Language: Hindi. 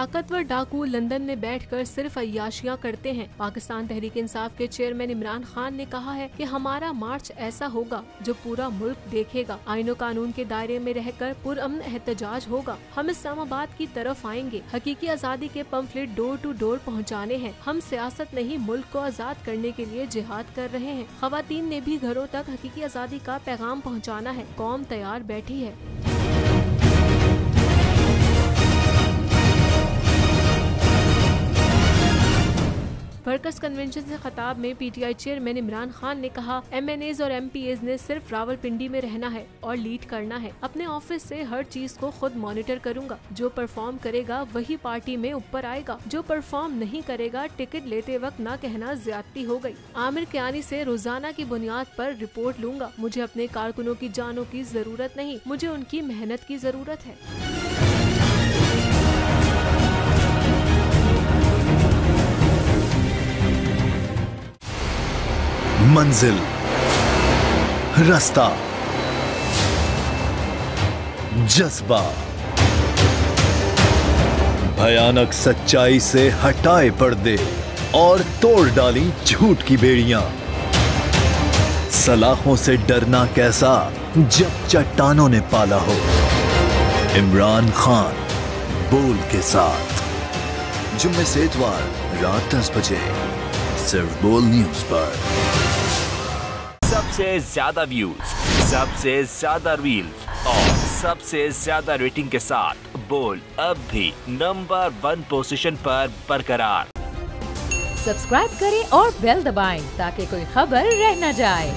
ताकतवर डाकू लंदन में बैठकर सिर्फ अय्याशियां करते हैं। पाकिस्तान तहरीक इंसाफ के चेयरमैन इमरान खान ने कहा है कि हमारा मार्च ऐसा होगा जो पूरा मुल्क देखेगा। आईनो कानून के दायरे में रहकर पुरअमन एहतजाज होगा। हम इस्लामाबाद की तरफ आएंगे। हकीकी आज़ादी के पंफलेट डोर टू डोर पहुंचाने हैं। हम सियासत नहीं, मुल्क को आज़ाद करने के लिए जिहाद कर रहे हैं। ख़वातीन ने भी घरों तक हकीकी आज़ादी का पैगाम पहुंचाना है। कौम तैयार बैठी है। वर्कर्स कन्वेंशन से खिताब में पीटीआई चेयरमैन इमरान खान ने कहा, MNAs और MPAs ने सिर्फ रावलपिंडी में रहना है और लीड करना है। अपने ऑफिस से हर चीज को खुद मॉनिटर करूंगा। जो परफॉर्म करेगा वही पार्टी में ऊपर आएगा। जो परफॉर्म नहीं करेगा टिकट लेते वक्त ना कहना ज्यादती हो गई। आमिर कियानी से रोजाना की बुनियाद पर रिपोर्ट लूंगा। मुझे अपने कारकुनों की जानों की जरूरत नहीं, मुझे उनकी मेहनत की जरूरत है। मंजिल, रास्ता, जज्बा, भयानक सच्चाई से हटाए पर्दे और तोड़ डाली झूठ की बेड़ियां। सलाखों से डरना कैसा जब चट्टानों ने पाला हो। इमरान खान बोल के साथ जुम्मे से इतवार रात 10 बजे सिर्फ बोल न्यूज पर। सबसे ज्यादा व्यूज, सबसे ज्यादा रील्स और सबसे ज्यादा रेटिंग के साथ बोल अब भी नंबर 1 पोजीशन पर बरकरार। सब्सक्राइब करें और बेल दबाएं ताकि कोई खबर रह न जाए।